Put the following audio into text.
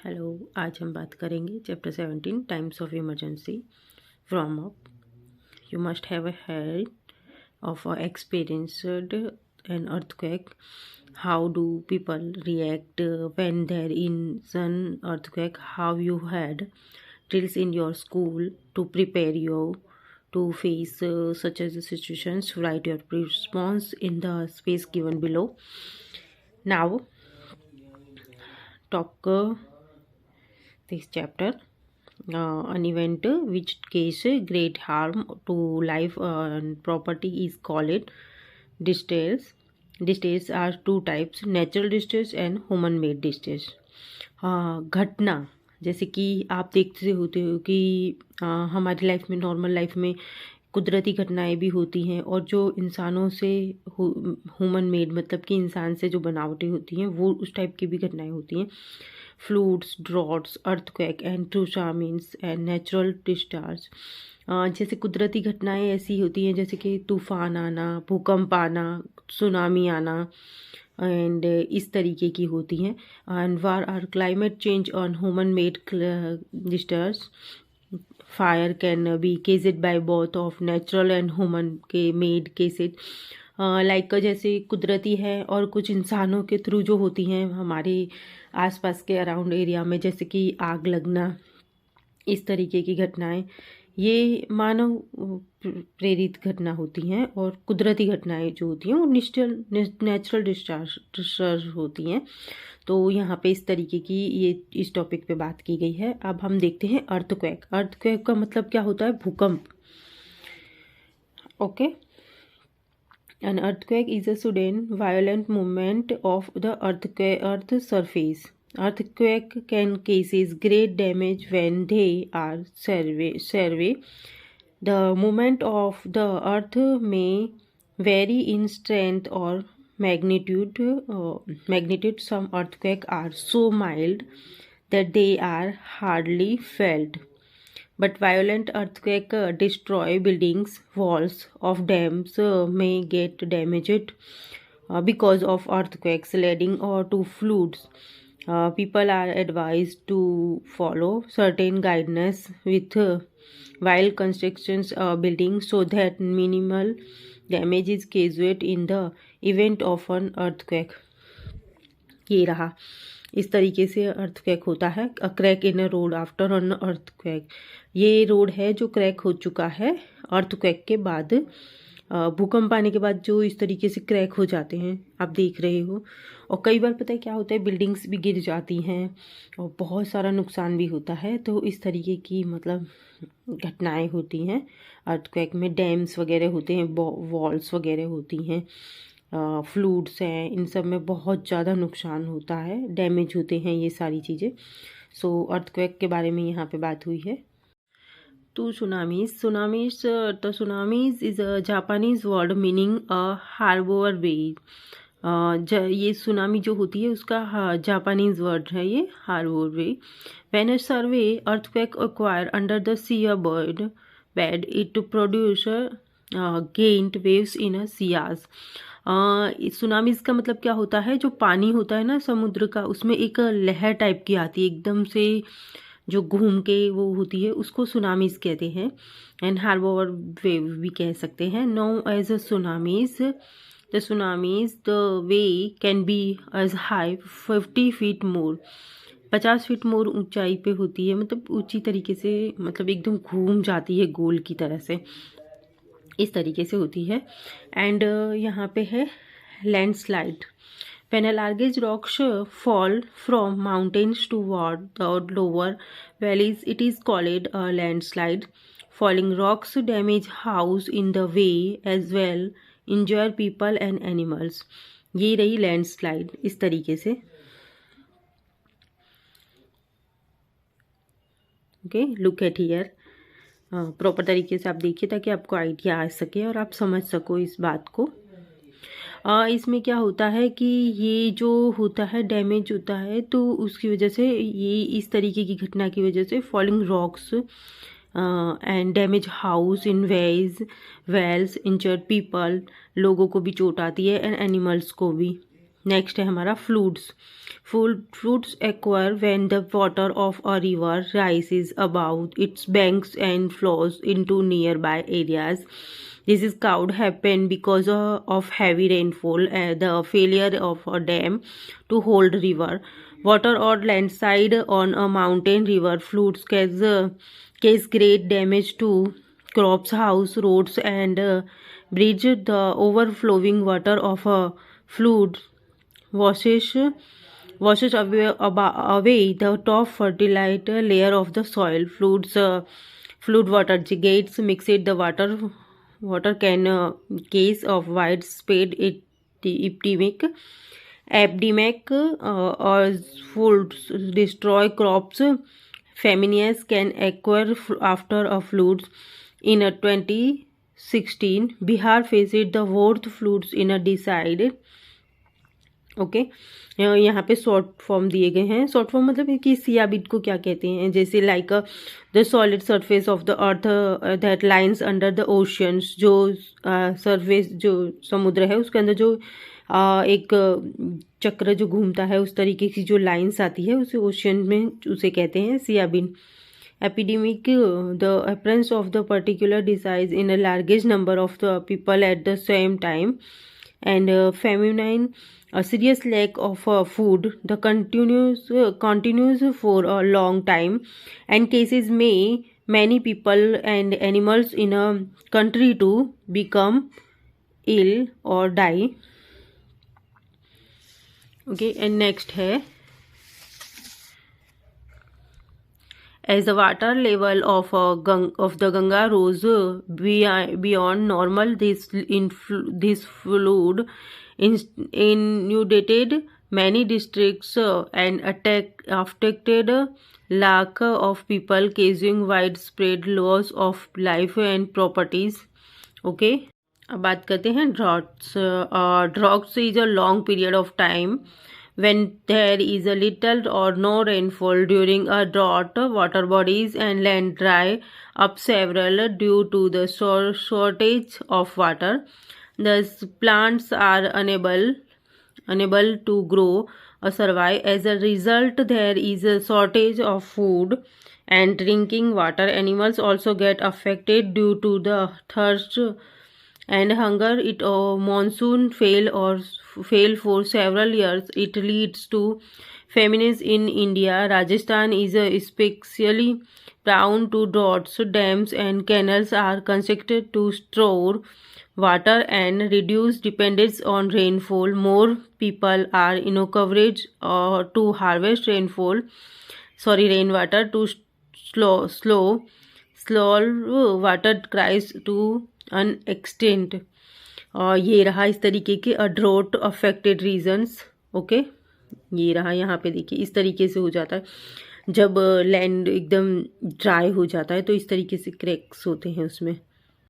Hello. आज हम बात करेंगे chapter 17 times of emergency from up. You must have a head of experienced an earthquake. How do people react when they're in an earthquake? How you had drills in your school to prepare you to face such as situations? Write your response in the space given below. Now talk this chapter. An event which cause great harm to life and property is called distress. Distress are two types: natural distress and human made distress. घटना जैसे कि आप देखते होते हो कि हमारी life में, नॉर्मल लाइफ में कुदरती घटनाएं भी होती हैं, और जो इंसानों से ह्यूमन मेड मतलब कि इंसान से जो बनावटें होती हैं वो उस टाइप की भी घटनाएं होती हैं। Floods, droughts, earthquake and tsunamis and natural disasters. जैसे कुदरती घटनाएं ऐसी होती हैं जैसे कि तूफान आना, भूकंप आना, सुनामी आना एंड इस तरीके की होती हैं। And war are climate change on human made disasters. Fire can be caused by both of natural and human के मेड केसेड। लाइक जैसे कुदरती है और कुछ इंसानों के थ्रू जो होती हैं हमारे आसपास के अराउंड एरिया में, जैसे कि आग लगना, इस तरीके की घटनाएं, ये मानव प्रेरित घटना होती हैं। और कुदरती घटनाएं जो होती हैं वो नेचुरल डिस्टार्स होती हैं। तो यहाँ पे इस तरीके की ये इस टॉपिक पे बात की गई है। अब हम देखते हैं अर्थक्वेक। अर्थक्वेक का मतलब क्या होता है? भूकंप। Okay. An earthquake is a sudden, violent movement of the earth surface. Earthquake can cause great damage when they are severe. The movement of the earth may vary in strength or magnitude. Some earthquakes are so mild that they are hardly felt. But violent earthquake destroy buildings, walls of dams may get damaged because of earthquakes leading or to floods. People are advised to follow certain guidance with while constructions building so that minimal damage is caused in the event of an earthquake. ये रहा, इस तरीके से earthquake होता है। A crack in a road after an earthquake. ये road है जो क्रैक हो चुका है अर्थक्वेक के बाद, भूकंप आने के बाद जो इस तरीके से क्रैक हो जाते हैं, आप देख रहे हो। और कई बार पता है क्या होता है, बिल्डिंग्स भी गिर जाती हैं और बहुत सारा नुकसान भी होता है। तो इस तरीके की मतलब घटनाएं होती हैं अर्थक्वेक में। डैम्स वगैरह होते हैं, वॉल्स वगैरह होती हैं, फ्लूड्स हैं, इन सब में बहुत ज़्यादा नुकसान होता है, डैमेज होते हैं ये सारी चीज़ें। सो अर्थक्वेक के बारे में यहाँ पे बात हुई है। तो सुनामीज तो tsunamis is a Japanese word meaning a harbour wave. ये सुनामी जो होती है उसका जापानीज वर्ड है ये, harbour wave. When a severe earthquake acquire under the sea bed it produce giant waves in a seas. Tsunamis का मतलब क्या होता है? जो पानी होता है ना समुद्र का, उसमें एक लहर टाइप की आती है एकदम से, जो घूम के वो होती है, उसको सुनामीज कहते हैं। एंड हार्बर वेव भी कह सकते हैं। No as a tsunamis the waves can be as high 50 feet more. 50 feet more ऊंचाई पे होती है, मतलब ऊंची तरीके से, मतलब एकदम घूम जाती है गोल की तरह से, इस तरीके से होती है। एंड यहाँ पे है landslide. When a large rocks fall from mountains toward the lower valleys, it is called a landslide. Falling rocks damage house in the way as well, injure people and animals. ये रही landslide इस तरीके से। Okay, look at here. Proper तरीके से आप देखिए ताकि आपको आइडिया आ सके और आप समझ सको इस बात को। इसमें क्या होता है कि ये जो होता है डैमेज होता है, तो उसकी वजह से, ये इस तरीके की घटना की वजह से falling rocks and damage house in walls injured people, लोगों को भी चोट आती है, एंड एनिमल्स को भी। नेक्स्ट है हमारा fluids. Floods occur when the water of a river rises above its banks and flows into nearby areas. This is could happen because of heavy rainfall, the failure of a dam to hold river water, or landslide on a mountain. River floods cause great damage to crops, house, roads, and bridge. The overflowing water of a flood washes away the top fertilizer layer of the soil. Flood water gates mix it the water can case of widespread epidemic or floods destroy crops. Famines can occur after a flood. In a 2016, Bihar faced the worst floods in a decade. Okay यहाँ पे short form दिए गए हैं. Short form मतलब कि सियाबिट को क्या कहते हैं, जैसे like the solid surface of the earth that lines under the oceans. जो सरफेस जो समुद्र है उसके अंदर जो एक चक्र जो घूमता है उस तरीके की जो लाइंस आती है उसे ओशियन में उसे कहते हैं सियाबिन. epidemic, the appearance of the particular disease in a largest number of the people at the same time, and famine, a serious lack of food, the continues for a long time, and cases may many people and animals in a country to become ill or die. Okay, and next है, as the water level of the Ganga rose beyond normal, this flood inundated many districts and affected lakh of people, causing widespread loss of life and properties. Okay, अब बात करते हैं droughts. Droughts is a long period of time when there is a little or no rainfall. During a drought, water bodies and land dry up several due to the shortage of water. Thus, plants are unable to grow or survive. As a result, there is a shortage of food and drinking water. Animals also get affected due to the thirst and hunger. It monsoon fail for several years. It leads to famines in India. Rajasthan is especially prone to droughts. Dams and canals are constructed to store water and reduce dependence on rainfall. More people are encouraged to harvest rainwater to slow water crisis to an extent. और ये रहा इस तरीके के drought affected regions. Okay, ये रहा यहाँ पे देखिए इस तरीके से हो जाता है जब लैंड एकदम ड्राई हो जाता है तो इस तरीके से क्रैक्स होते हैं उसमें.